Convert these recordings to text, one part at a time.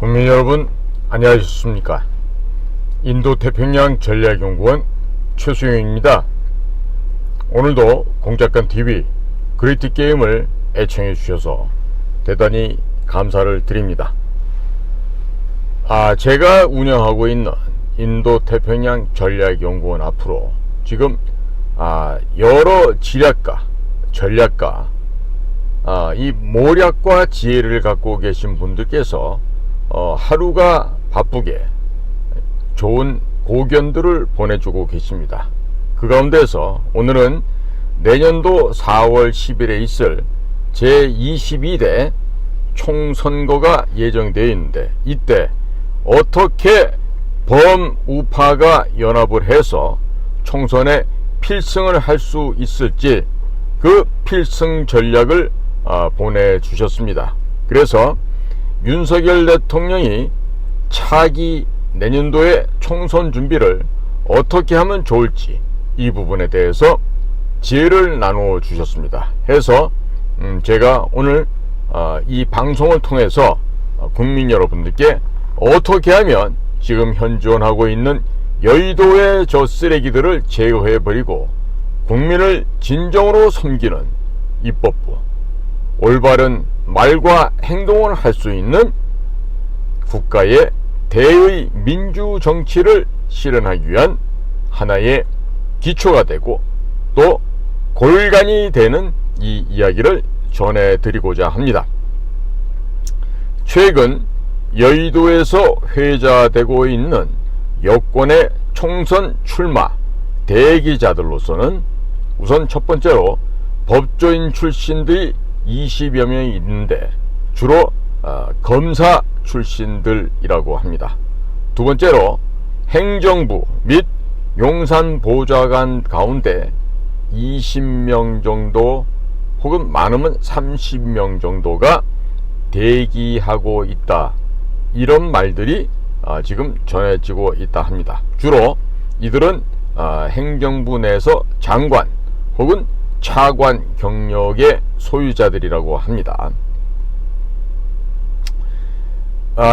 국민 여러분, 안녕하셨습니까? 인도태평양 전략연구원 최수영입니다. 오늘도 공작관TV 그리티게임을 애청해 주셔서 대단히 감사를 드립니다. 제가 운영하고 있는 인도태평양 전략연구원 앞으로 지금 여러 지략가, 전략가, 이 모략과 지혜를 갖고 계신 분들께서 하루가 바쁘게 좋은 고견들을 보내주고 계십니다. 그 가운데서 오늘은 내년도 4월 10일에 있을 제22대 총선거가 예정되어 있는데, 이때 어떻게 범우파가 연합을 해서 총선에 필승을 할 수 있을지 그 필승 전략을 보내주셨습니다. 그래서 윤석열 대통령이 차기 내년도의 총선 준비를 어떻게 하면 좋을지 이 부분에 대해서 지혜를 나누어 주셨습니다. 해서 제가 오늘 이 방송을 통해서 국민 여러분들께 어떻게 하면 지금 현존하고 있는 여의도의 저 쓰레기들을 제거해버리고 국민을 진정으로 섬기는 입법부, 올바른 말과 행동을 할 수 있는 국가의 대의 민주정치를 실현하기 위한 하나의 기초가 되고 또 골간이 되는 이 이야기를 전해드리고자 합니다. 최근 여의도에서 회자되고 있는 여권의 총선 출마 대기자들로서는 우선 첫 번째로 법조인 출신들이 20여 명이 있는데 주로 검사 출신들이라고 합니다. 두 번째로 행정부 및 용산보좌관 가운데 20명 정도 혹은 많으면 30명 정도가 대기하고 있다, 이런 말들이 지금 전해지고 있다 합니다. 주로 이들은 행정부 내에서 장관 혹은 차관 경력의 소유자들이라고 합니다.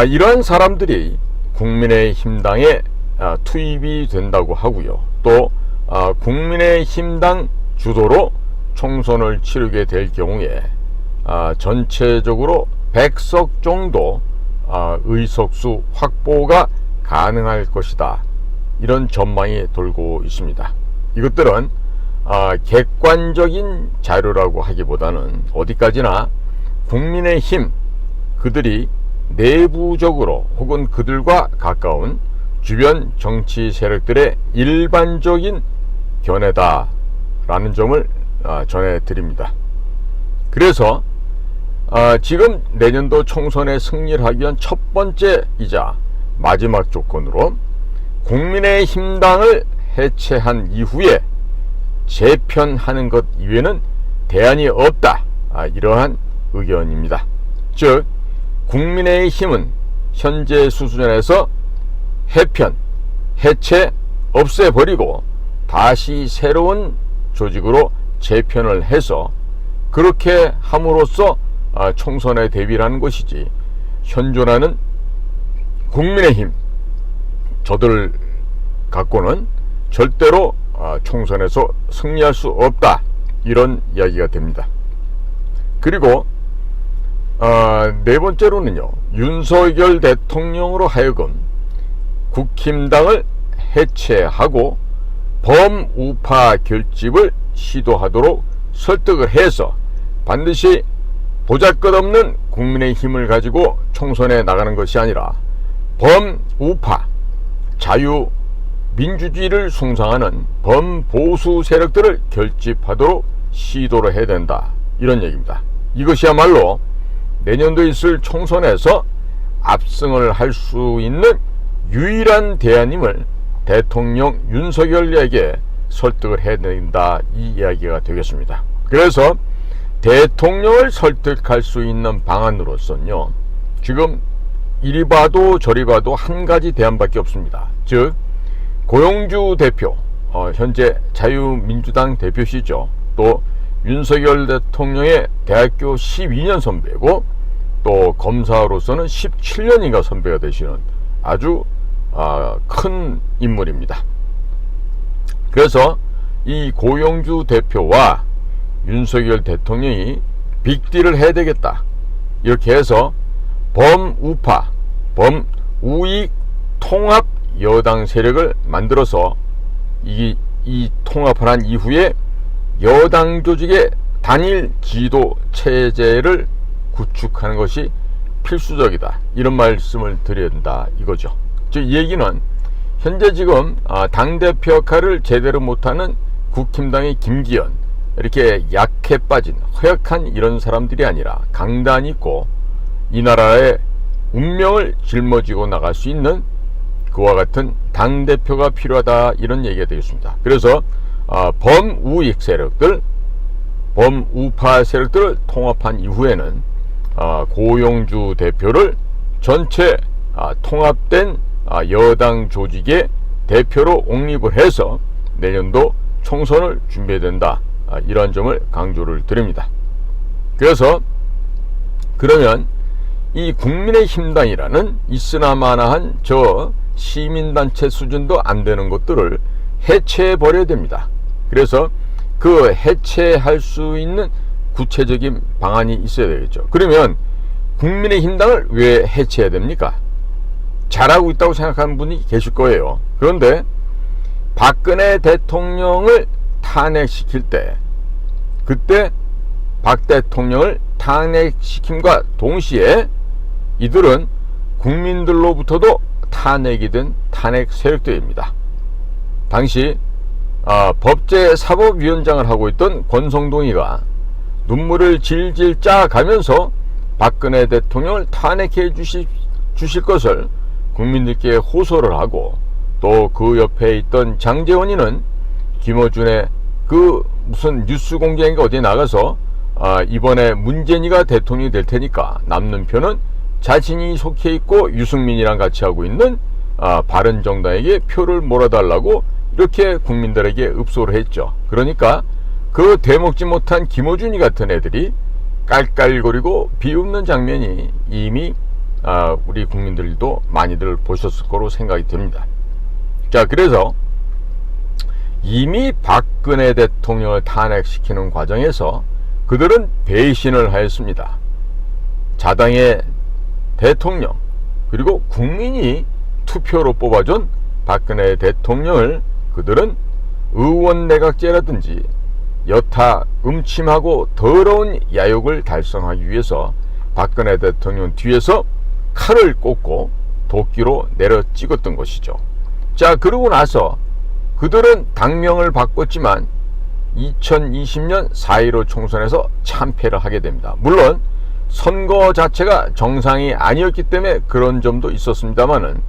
이러한 사람들이 국민의힘당에 투입이 된다고 하고요. 또 국민의힘당 주도로 총선을 치르게 될 경우에 전체적으로 100석 정도 의석수 확보가 가능할 것이다, 이런 전망이 돌고 있습니다. 이것들은 객관적인 자료라고 하기보다는 어디까지나 국민의힘 그들이 내부적으로 혹은 그들과 가까운 주변 정치 세력들의 일반적인 견해다라는 점을 전해드립니다. 그래서 지금 내년도 총선에 승리를 하기 위한 첫 번째이자 마지막 조건으로 국민의힘당을 해체한 이후에 재편하는 것 이외에는 대안이 없다, 이러한 의견입니다. 즉 국민의힘은 현재 수준에서 해편, 해체, 없애버리고 다시 새로운 조직으로 재편을 해서 그렇게 함으로써 총선에 대비를 하는 것이지, 현존하는 국민의힘 저들 갖고는 절대로 총선에서 승리할 수 없다, 이런 이야기가 됩니다. 그리고 네 번째로는요, 윤석열 대통령으로 하여금 국힘당을 해체하고 범우파 결집을 시도하도록 설득을 해서 반드시 보잘것없는 국민의힘을 가지고 총선에 나가는 것이 아니라 범우파, 자유민주주의를 숭상하는 범보수 세력들을 결집하도록 시도를 해야 된다, 이런 얘기입니다. 이것이야말로 내년도에 있을 총선에서 압승을 할 수 있는 유일한 대안임을 대통령 윤석열에게 설득을 해야 된다, 이 이야기가 되겠습니다. 그래서 대통령을 설득할 수 있는 방안으로서는요, 지금 이리 봐도 저리 봐도 한 가지 대안밖에 없습니다. 즉 고용주 대표, 현재 자유민주당 대표시죠. 또 윤석열 대통령의 대학교 12년 선배고 또 검사로서는 17년인가 선배가 되시는 아주 큰 인물입니다. 그래서 이 고용주 대표와 윤석열 대통령이 빅딜을 해야 되겠다, 이렇게 해서 범우파, 범우익 통합 여당 세력을 만들어서 이 통합을 한 이후에 여당 조직의 단일 지도 체제를 구축하는 것이 필수적이다, 이런 말씀을 드려야 된다 이거죠. 즉 이 얘기는 현재 지금 당대표 역할을 제대로 못하는 국힘당의 김기현, 이렇게 약해 빠진 허약한 이런 사람들이 아니라 강단이 있고 이 나라의 운명을 짊어지고 나갈 수 있는 그와 같은 당대표가 필요하다, 이런 얘기가 되겠습니다. 그래서 범우익 세력들, 범우파 세력들을 통합한 이후에는 고용주 대표를 전체 통합된 여당 조직의 대표로 옹립을 해서 내년도 총선을 준비해야 된다, 이러한 점을 강조를 드립니다. 그래서 그러면 이 국민의힘당이라는 있으나마나한 저 시민단체 수준도 안 되는 것들을 해체해 버려야 됩니다. 그래서 그 해체할 수 있는 구체적인 방안이 있어야 되겠죠. 그러면 국민의힘당을 왜 해체해야 됩니까? 잘하고 있다고 생각하는 분이 계실 거예요. 그런데 박근혜 대통령을 탄핵시킬 때, 그때 박 대통령을 탄핵시킴과 동시에 이들은 국민들로부터도 탄핵이 된 탄핵 세력들입니다. 당시 법제사법위원장을 하고 있던 권성동이가 눈물을 질질 짜가면서 박근혜 대통령을 탄핵해 주실 것을 국민들께 호소를 하고, 또 그 옆에 있던 장제원이는 김어준의 그 무슨 뉴스 공장인가 어디에 나가서 이번에 문재인이가 대통령이 될 테니까 남는 표는 자신이 속해 있고 유승민이랑 같이 하고 있는 바른정당에게 표를 몰아달라고 이렇게 국민들에게 읍소를 했죠. 그러니까 그 되먹지 못한 김어준이 같은 애들이 깔깔거리고 비웃는 장면이 이미 우리 국민들도 많이들 보셨을 거로 생각이 듭니다. 자, 그래서 이미 박근혜 대통령을 탄핵시키는 과정에서 그들은 배신을 하였습니다. 자당의 대통령, 그리고 국민이 투표로 뽑아준 박근혜 대통령을 그들은 의원내각제라든지 여타 음침하고 더러운 야욕을 달성하기 위해서 박근혜 대통령 뒤에서 칼을 꽂고 도끼로 내려 찍었던 것이죠. 자, 그러고 나서 그들은 당명을 바꿨지만 2020년 4.15 총선에서 참패를 하게 됩니다. 물론 선거 자체가 정상이 아니었기 때문에 그런 점도 있었습니다만은,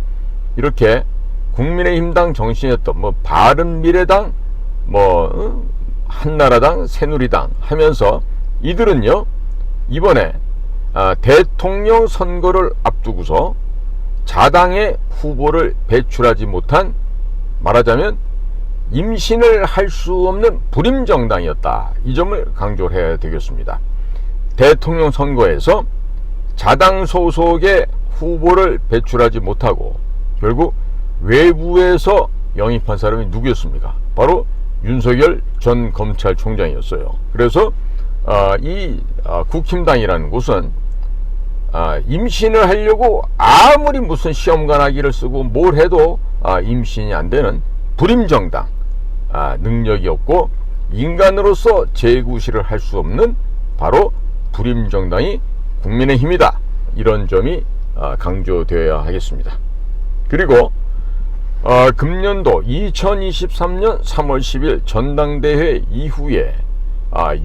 이렇게 국민의힘당 정신이었던 바른미래당, 한나라당, 새누리당 하면서 이들은요, 이번에 대통령 선거를 앞두고서 자당의 후보를 배출하지 못한, 말하자면 임신을 할 수 없는 불임정당이었다, 이 점을 강조해야 되겠습니다. 대통령 선거에서 자당 소속의 후보를 배출하지 못하고 결국 외부에서 영입한 사람이 누구였습니까? 바로 윤석열 전 검찰총장이었어요. 그래서 이 국힘당이라는 곳은 임신을 하려고 아무리 무슨 시험관하기를 쓰고 뭘 해도 임신이 안 되는 불임정당, 능력이 없고 인간으로서 재구실을 할 수 없는 바로 불임정당이 국민의힘이다, 이런 점이 강조되어야 하겠습니다. 그리고 금년도 2023년 3월 10일 전당대회 이후에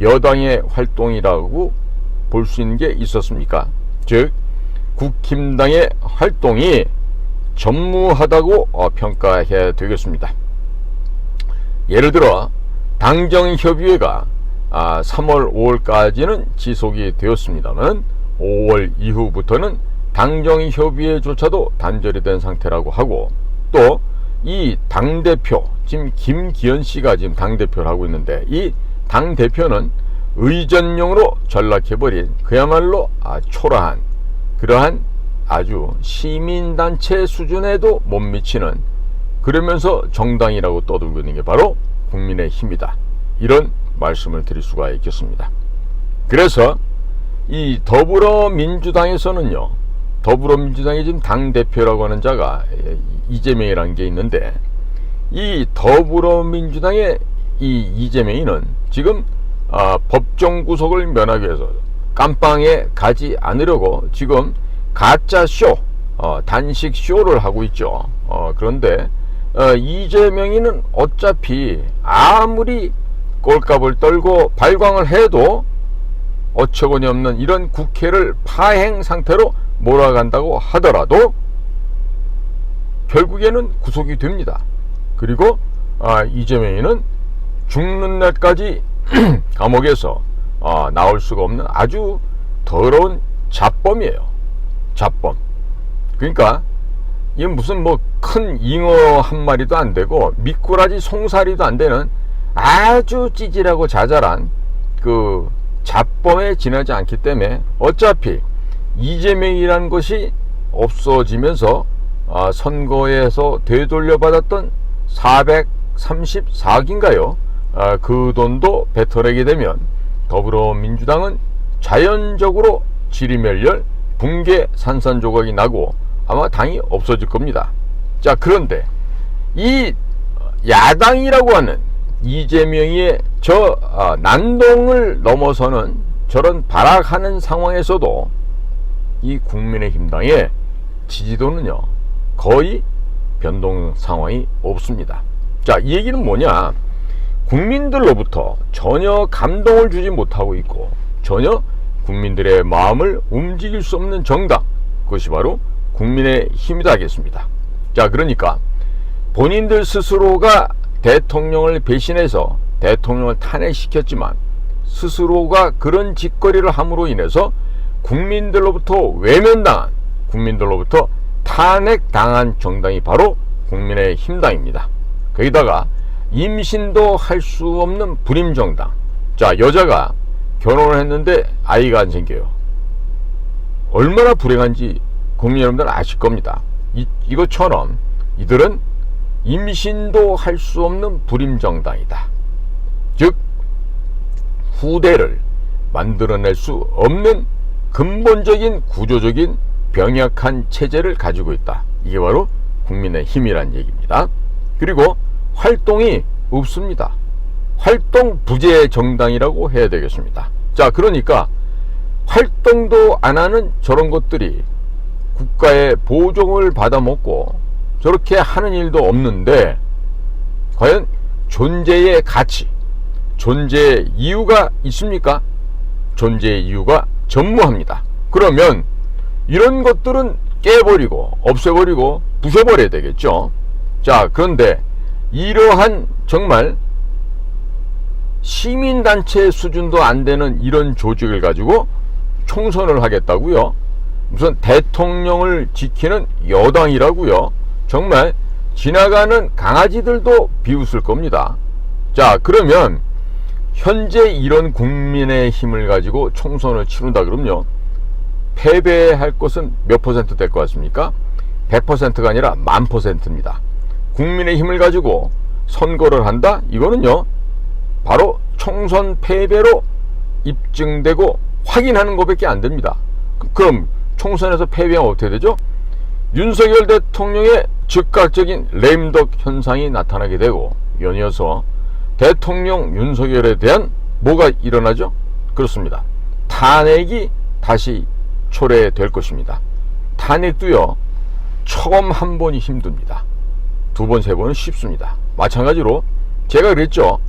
여당의 활동이라고 볼 수 있는 게 있었습니까? 즉 국힘당의 활동이 전무하다고 평가해야 되겠습니다. 예를 들어 당정협의회가 3월 5월까지는 지속이 되었습니다만 5월 이후부터는 당정협의회조차도 단절이 된 상태라고 하고, 또 이 당대표, 지금 김기현 씨가 지금 당대표를 하고 있는데, 이 당대표는 의전용으로 전락해버린 그야말로 초라한 그러한 아주 시민단체 수준에도 못 미치는, 그러면서 정당이라고 떠들고 있는 게 바로 국민의힘이다, 이런 말씀을 드릴 수가 있겠습니다. 그래서 이 더불어민주당에서는요, 더불어민주당의 지금 당대표라고 하는 자가 이재명이라는 게 있는데, 이 더불어민주당의 이 이재명이는 지금 법정 구속을 면하기 위해서 깜빵에 가지 않으려고 지금 가짜 쇼, 단식 쇼를 하고 있죠. 그런데 이재명이는 어차피 아무리 꼴값을 떨고 발광을 해도 어처구니 없는 이런 국회를 파행 상태로 몰아간다고 하더라도 결국에는 구속이 됩니다. 그리고 이재명이는 죽는 날까지 감옥에서 나올 수가 없는 아주 더러운 잡범이에요. 잡범. 그러니까 이게 무슨 뭐 큰 잉어 한 마리도 안 되고 미꾸라지 송사리도 안 되는 아주 찌질하고 자잘한 그 잡범에 지나지 않기 때문에 어차피 이재명이라는 것이 없어지면서 선거에서 되돌려받았던 434억인가요? 그 돈도 뱉어내게 되면 더불어민주당은 자연적으로 지리멸렬, 붕괴, 산산조각이 나고 아마 당이 없어질 겁니다. 자, 그런데 이 야당이라고 하는 이재명의 저 난동을 넘어서는 저런 발악하는 상황에서도 이 국민의힘당의 지지도는요 거의 변동 상황이 없습니다. 자, 이 얘기는 뭐냐, 국민들로부터 전혀 감동을 주지 못하고 있고 전혀 국민들의 마음을 움직일 수 없는 정당, 그것이 바로 국민의힘이다 하겠습니다. 자, 그러니까 본인들 스스로가 대통령을 배신해서 대통령을 탄핵시켰지만 스스로가 그런 짓거리를 함으로 인해서 국민들로부터 외면당한, 국민들로부터 탄핵당한 정당이 바로 국민의힘당입니다. 거기다가 임신도 할 수 없는 불임정당. 자, 여자가 결혼을 했는데 아이가 안 생겨요. 얼마나 불행한지 국민 여러분들 아실 겁니다. 이것처럼 이들은 임신도 할 수 없는 불임정당이다. 즉 후대를 만들어낼 수 없는 근본적인 구조적인 병약한 체제를 가지고 있다. 이게 바로 국민의힘이란 얘기입니다. 그리고 활동이 없습니다. 활동 부재 정당이라고 해야 되겠습니다. 자, 그러니까 활동도 안 하는 저런 것들이 국가의 보조금을 받아먹고 저렇게 하는 일도 없는데 과연 존재의 가치, 존재의 이유가 있습니까? 존재의 이유가 전무합니다. 그러면 이런 것들은 깨버리고 없애버리고 부숴버려야 되겠죠. 자, 그런데 이러한 정말 시민단체 수준도 안 되는 이런 조직을 가지고 총선을 하겠다고요? 무슨 대통령을 지키는 여당이라고요? 정말 지나가는 강아지들도 비웃을 겁니다. 자, 그러면 현재 이런 국민의 힘을 가지고 총선을 치른다 그러면요, 패배할 것은 몇 퍼센트 될 것 같습니까? 100%가 아니라 10,000%입니다. 국민의 힘을 가지고 선거를 한다? 이거는요 바로 총선 패배로 입증되고 확인하는 것밖에 안 됩니다. 그럼 총선에서 패배하면 어떻게 되죠? 윤석열 대통령의 즉각적인 레임덕 현상이 나타나게 되고 연이어서 대통령 윤석열에 대한 뭐가 일어나죠? 그렇습니다. 탄핵이 다시 초래될 것입니다. 탄핵도요 처음 한 번이 힘듭니다. 두 번, 세 번은 쉽습니다. 마찬가지로 제가 그랬죠.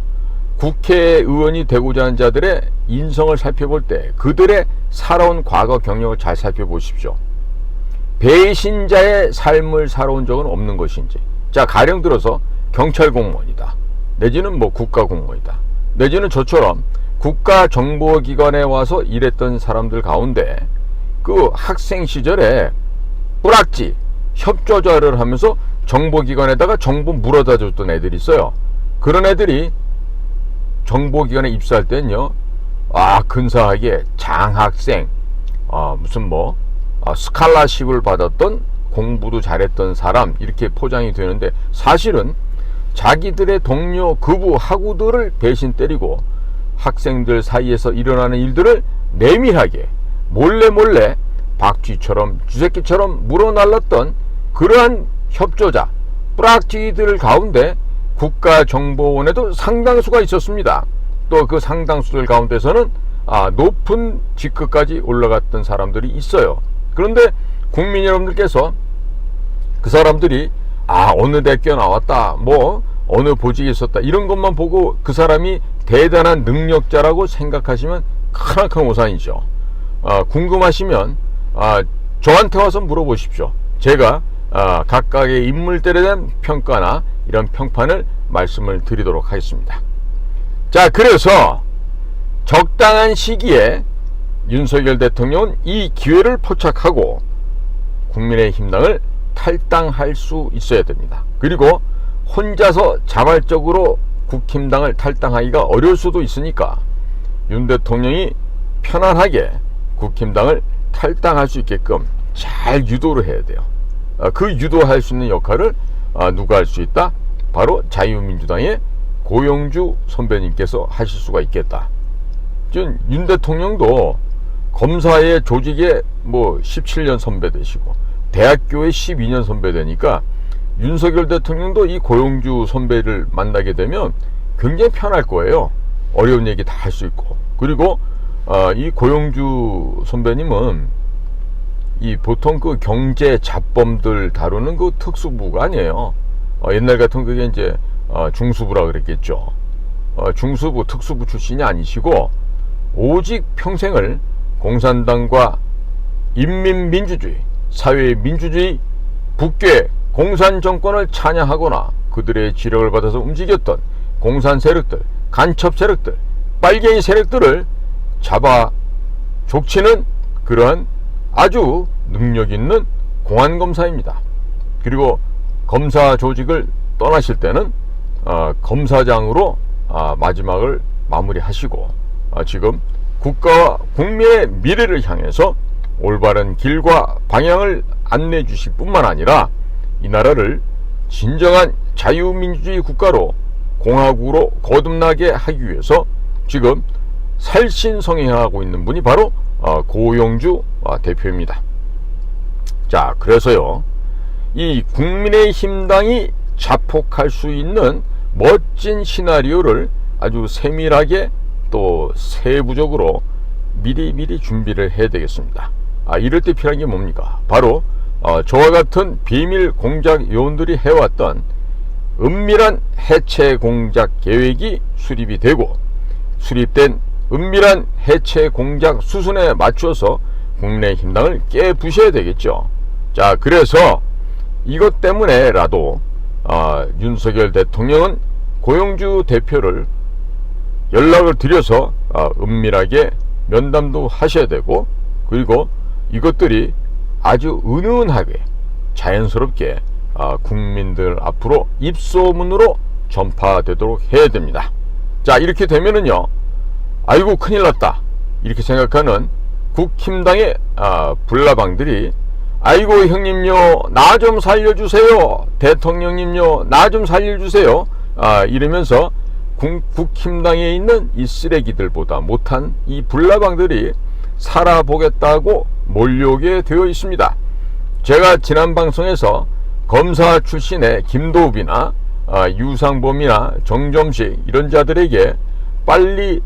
국회의원이 되고자 하는 자들의 인성을 살펴볼 때 그들의 살아온 과거 경력을 잘 살펴보십시오. 배신자의 삶을 살아온 적은 없는 것인지. 자, 가령 들어서 경찰 공무원이다, 내지는 뭐 국가 공무원이다, 내지는 저처럼 국가정보기관에 와서 일했던 사람들 가운데 그 학생 시절에 뿌락지 협조자를 하면서 정보기관에다가 정보 물어다 줬던 애들이 있어요. 그런 애들이 정보기관에 입사할 때는요, 근사하게 장학생, 무슨 뭐 스칼라십을 받았던 공부도 잘했던 사람 이렇게 포장이 되는데, 사실은 자기들의 동료 급우 학우들을 배신 때리고 학생들 사이에서 일어나는 일들을 내밀하게 몰래 박쥐처럼 쥐새끼처럼 물어날랐던 그러한 협조자 뿌락쥐들 가운데 국가정보원에도 상당수가 있었습니다. 또 그 상당수들 가운데서는 높은 직급까지 올라갔던 사람들이 있어요. 그런데 국민 여러분들께서 그 사람들이 어느 대학교 나왔다, 뭐 어느 보직에 있었다, 이런 것만 보고 그 사람이 대단한 능력자라고 생각하시면 크나큰 오산이죠. 궁금하시면 저한테 와서 물어보십시오. 제가 각각의 인물들에 대한 평가나 이런 평판을 말씀을 드리도록 하겠습니다. 자, 그래서 적당한 시기에 윤석열 대통령은 이 기회를 포착하고 국민의힘당을 탈당할 수 있어야 됩니다. 그리고 혼자서 자발적으로 국힘당을 탈당하기가 어려울 수도 있으니까 윤 대통령이 편안하게 국힘당을 탈당할 수 있게끔 잘 유도를 해야 돼요. 그 유도할 수 있는 역할을 누가 할 수 있다? 바로 자유민주당의 고영주 선배님께서 하실 수가 있겠다. 지금 윤 대통령도 검사의 조직에 17년 선배 되시고 대학교에 12년 선배 되니까 윤석열 대통령도 이 고영주 선배를 만나게 되면 굉장히 편할 거예요. 어려운 얘기 다 할 수 있고. 그리고 이 고영주 선배님은 이 보통 그 경제 잡범들 다루는 그 특수부가 아니에요. 옛날 같은 그게 이제 중수부라 그랬겠죠. 중수부 특수부 출신이 아니시고 오직 평생을 공산당과 인민민주주의, 사회민주주의, 북괴 공산 정권을 찬양하거나 그들의 지령을 받아서 움직였던 공산 세력들, 간첩 세력들, 빨갱이 세력들을 잡아 족치는 그러한 아주 능력 있는 공안검사입니다. 그리고 검사 조직을 떠나실 때는 검사장으로 마지막을 마무리하시고 지금 국가와 국민의 미래를 향해서 올바른 길과 방향을 안내해 주실 뿐만 아니라 이 나라를 진정한 자유민주주의 국가로, 공화국으로 거듭나게 하기 위해서 지금 살신성행하고 있는 분이 바로 고영주 대표입니다. 자, 그래서요, 이 국민의힘당이 자폭할 수 있는 멋진 시나리오를 아주 세밀하게 또 세부적으로 미리 준비를 해야 되겠습니다. 이럴 때 필요한 게 뭡니까? 바로 저와 같은 비밀 공작 요원들이 해왔던 은밀한 해체 공작 계획이 수립이 되고, 수립된 은밀한 해체 공작 수순에 맞춰서 국민의힘당을 깨부셔야 되겠죠. 자, 그래서 이것 때문에라도 윤석열 대통령은 고영주 대표를 연락을 드려서 은밀하게 면담도 하셔야 되고, 그리고 이것들이 아주 은은하게 자연스럽게 국민들 앞으로 입소문으로 전파되도록 해야 됩니다. 자, 이렇게 되면은요, 아이고 큰일 났다 이렇게 생각하는 국힘당의 불나방들이 아이고 형님요 나 좀 살려주세요, 대통령님요 나 좀 살려주세요 이러면서 국힘당에 있는 이 쓰레기들보다 못한 이 불나방들이 살아보겠다고 몰려오게 되어 있습니다. 제가 지난 방송에서 검사 출신의 김도읍이나 유상범이나 정점식 이런 자들에게 빨리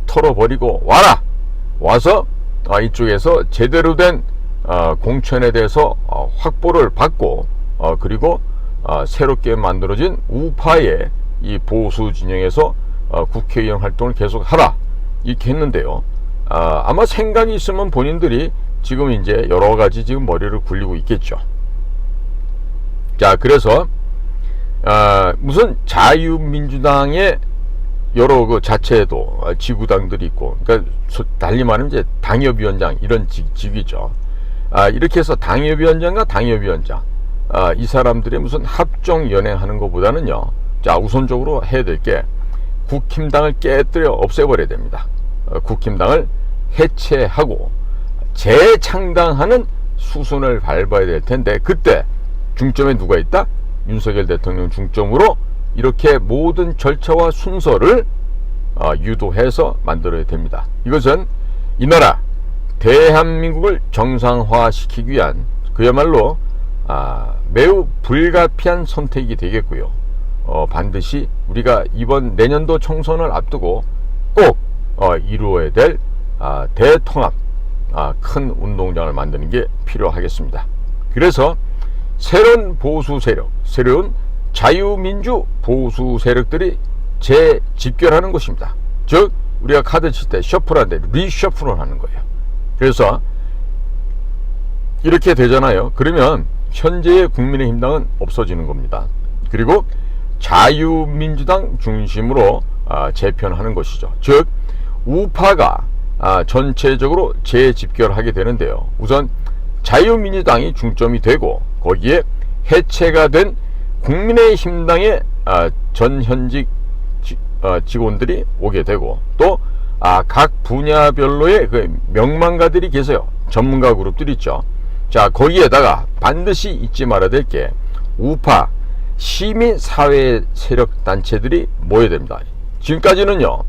털어버리고 와라, 와서 이쪽에서 제대로 된 공천에 대해서 확보를 받고 그리고 새롭게 만들어진 우파의 이 보수 진영에서 국회의원 활동을 계속하라 이렇게 했는데요. 아마 생각이 있으면 본인들이 지금 이제 여러 가지 지금 머리를 굴리고 있겠죠. 자, 그래서 무슨 자유민주당의 여러 그 자체에도 지구당들이 있고, 그러니까 달리 말하면 이제 당협위원장 이런 직위죠. 이렇게 해서 당협위원장과 당협위원장 이 사람들의 무슨 합종 연행하는 것보다는요, 자, 우선적으로 해야 될 게 국힘당을 깨뜨려 없애버려야 됩니다. 국힘당을 해체하고 재창당하는 수순을 밟아야 될 텐데, 그때 중점에 누가 있다? 윤석열 대통령 중점으로 이렇게 모든 절차와 순서를 유도해서 만들어야 됩니다. 이것은 이 나라 대한민국을 정상화시키기 위한 그야말로 매우 불가피한 선택이 되겠고요. 반드시 우리가 이번 내년도 총선을 앞두고 꼭 이루어야 될 대통합 큰 운동장을 만드는 게 필요하겠습니다. 그래서 새로운 보수 세력, 새로운 자유민주 보수 세력들이 재집결하는 것입니다. 즉 우리가 카드 칠 때 셔플하는데 리셔플을 하는 거예요. 그래서 이렇게 되잖아요. 그러면 현재의 국민의힘당은 없어지는 겁니다. 그리고 자유민주당 중심으로 재편하는 것이죠. 즉 우파가 전체적으로 재집결하게 되는데요. 우선 자유민주당이 중점이 되고 거기에 해체가 된 국민의힘당의 전현직 직원들이 오게 되고 또 각 분야별로의 그 명망가들이 계세요. 전문가 그룹들이 있죠. 자, 거기에다가 반드시 잊지 말아야 될 게 우파 시민사회 세력 단체들이 모여야 됩니다. 지금까지는요,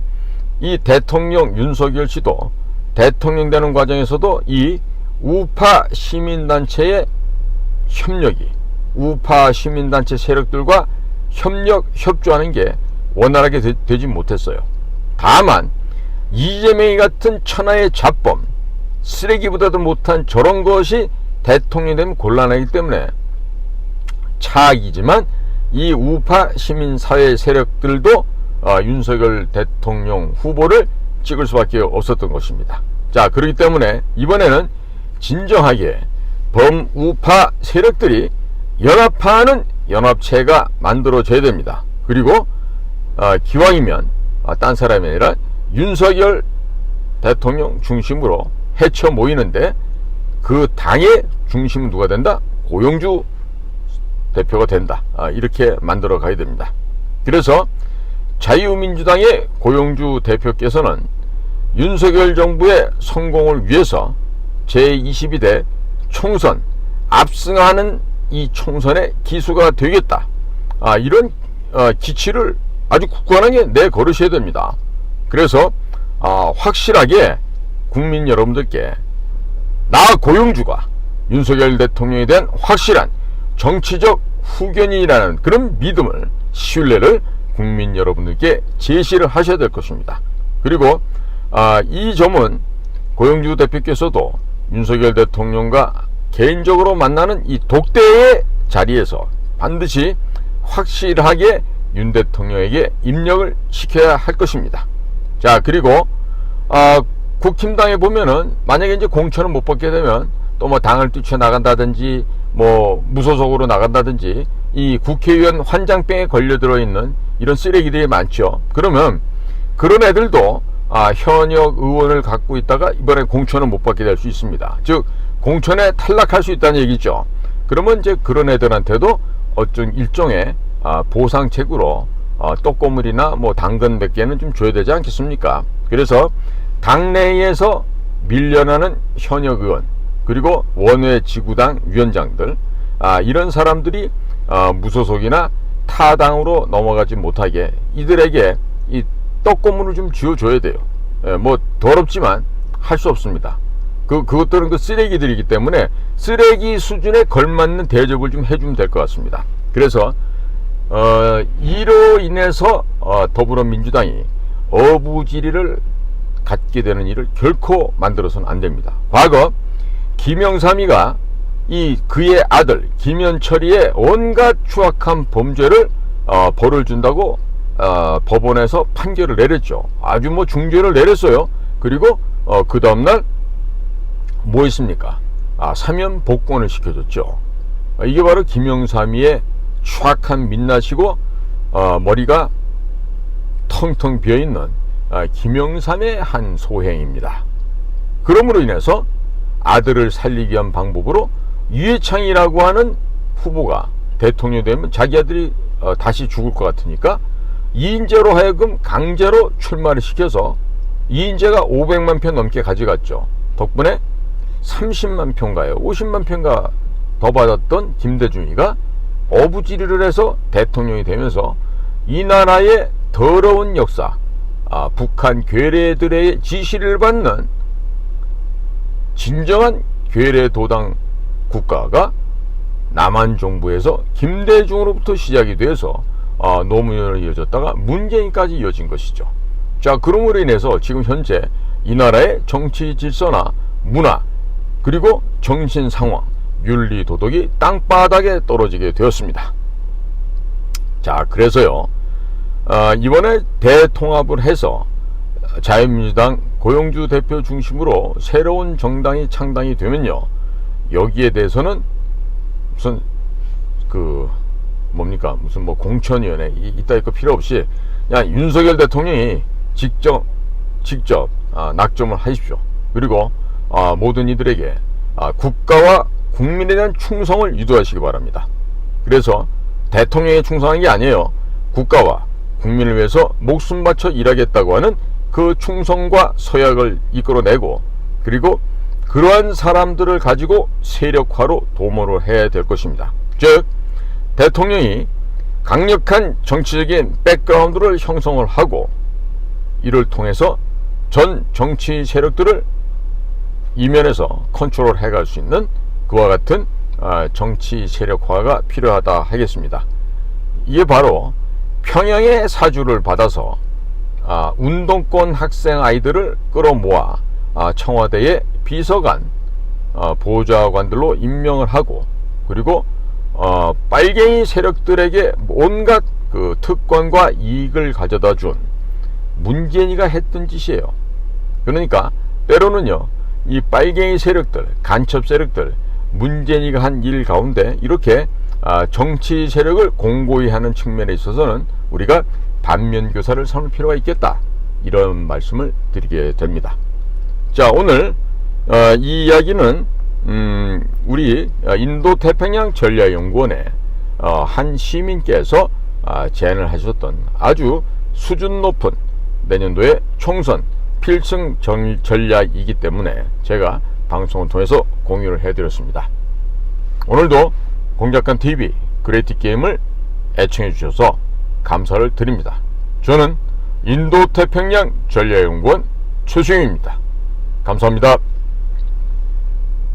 이 대통령 윤석열 씨도 대통령 되는 과정에서도 이 우파 시민단체의 협력이, 우파 시민단체 세력들과 협조하는 게 원활하게 되지 못했어요. 다만 이재명이 같은 천하의 잡범, 쓰레기보다도 못한 저런 것이 대통령이 되면 곤란하기 때문에 차악이지만 이 우파 시민사회 세력들도 윤석열 대통령 후보를 찍을 수밖에 없었던 것입니다. 자, 그렇기 때문에 이번에는 진정하게 범우파 세력들이 연합하는 연합체가 만들어져야 됩니다. 그리고 기왕이면 딴 사람이 아니라 윤석열 대통령 중심으로 헤쳐 모이는데 그 당의 중심은 누가 된다? 고용주 대표가 된다. 이렇게 만들어 가야 됩니다. 그래서 자유민주당의 고용주 대표께서는 윤석열 정부의 성공을 위해서 제22대 총선 압승하는 이 총선의 기수가 되겠다. 이런 기치를 아주 굳건하게 내걸으셔야 됩니다. 그래서 확실하게 국민 여러분들께 나 고용주가 윤석열 대통령에 대한 확실한 정치적 후견이라는 그런 믿음을, 신뢰를 국민 여러분들께 제시를 하셔야 될 것입니다. 그리고 이 점은 고용주 대표께서도 윤석열 대통령과 개인적으로 만나는 이 독대의 자리에서 반드시 확실하게 윤 대통령에게 입력을 시켜야 할 것입니다. 자, 그리고 국힘당에 보면은 만약에 이제 공천을 못 받게 되면 또 뭐 당을 뛰쳐나간다든지 뭐 무소속으로 나간다든지 이 국회의원 환장병에 걸려들어 있는 이런 쓰레기들이 많죠. 그러면 그런 애들도 현역 의원을 갖고 있다가 이번에 공천을 못 받게 될 수 있습니다. 즉 공천에 탈락할 수 있다는 얘기죠. 그러면 이제 그런 애들한테도 어떤 일종의 보상책으로 떡고물이나 뭐 당근 몇 개는 좀 줘야 되지 않겠습니까? 그래서 당내에서 밀려나는 현역 의원 그리고 원외 지구당 위원장들 이런 사람들이 무소속이나 타당으로 넘어가지 못하게 이들에게 이 떡고물을 좀 쥐어줘야 돼요. 뭐 더럽지만 할 수 없습니다. 그것들은 그 쓰레기들이기 때문에 쓰레기 수준에 걸맞는 대접을 좀 해주면 될 것 같습니다. 그래서 이로 인해서 더불어민주당이 어부지리를 갖게 되는 일을 결코 만들어서는 안 됩니다. 과거 김영삼이가 그의 아들 김현철이의 온갖 추악한 범죄를 벌을 준다고 법원에서 판결을 내렸죠. 아주 뭐 중죄를 내렸어요. 그리고 그 다음날 뭐 했습니까? 사면 복권을 시켜줬죠. 이게 바로 김영삼이의 추악한 민낯이고 머리가 텅텅 비어있는 김영삼의 한 소행입니다. 그러므로 인해서 아들을 살리기 위한 방법으로 유해창이라고 하는 후보가 대통령이 되면 자기 아들이 다시 죽을 것 같으니까 이인재로 하여금 강제로 출마를 시켜서 이인재가 500만 표 넘게 가져갔죠. 덕분에 30만 표인가요? 50만 표인가 더 받았던 김대중이가 어부지리를 해서 대통령이 되면서 이 나라의 더러운 역사, 북한 괴뢰들의 지시를 받는 진정한 괴뢰 도당 국가가 남한 정부에서 김대중으로부터 시작이 돼서 노무현으로 이어졌다가 문재인까지 이어진 것이죠. 자, 그러므로 인해서 지금 현재 이 나라의 정치 질서나 문화 그리고 정신 상황, 윤리 도덕이 땅바닥에 떨어지게 되었습니다. 자, 그래서요, 이번에 대통합을 해서 자유민주당 고영주 대표 중심으로 새로운 정당이 창당이 되면요, 여기에 대해서는 무슨 무슨 공천위원회 이따위 거 필요 없이 그냥 윤석열 대통령이 직접 낙점을 하십시오. 그리고 모든 이들에게 국가와 국민에 대한 충성을 유도하시기 바랍니다. 그래서 대통령에 충성한 게 아니에요. 국가와 국민을 위해서 목숨 바쳐 일하겠다고 하는 그 충성과 서약을 이끌어내고, 그리고 그러한 사람들을 가지고 세력화로 도모를 해야 될 것입니다. 즉, 대통령이 강력한 정치적인 백그라운드를 형성을 하고, 이를 통해서 전 정치 세력들을 이면에서 컨트롤 해갈 수 있는 그와 같은 정치 세력화가 필요하다 하겠습니다. 이게 바로 평양의 사주를 받아서 운동권 학생 아이들을 끌어모아 청와대의 비서관, 보좌관들로 임명을 하고, 그리고 빨갱이 세력들에게 온갖 그 특권과 이익을 가져다 준 문재인이가 했던 짓이에요. 그러니까 때로는요, 이 빨갱이 세력들, 간첩 세력들, 문재인이가 한 일 가운데 이렇게 정치 세력을 공고히 하는 측면에 있어서는 우리가 반면교사를 삼을 필요가 있겠다, 이런 말씀을 드리게 됩니다. 자, 오늘 이 이야기는 우리 인도태평양 전략연구원의 한 시민께서 제안을 하셨던 아주 수준 높은 내년도의 총선 필승 전략이기 때문에 제가 방송을 통해서 공유를 해드렸습니다. 오늘도 공작관TV 그레이티게임을 애청해 주셔서 감사를 드립니다. 저는 인도태평양 전략연구원 최수영입니다. 감사합니다.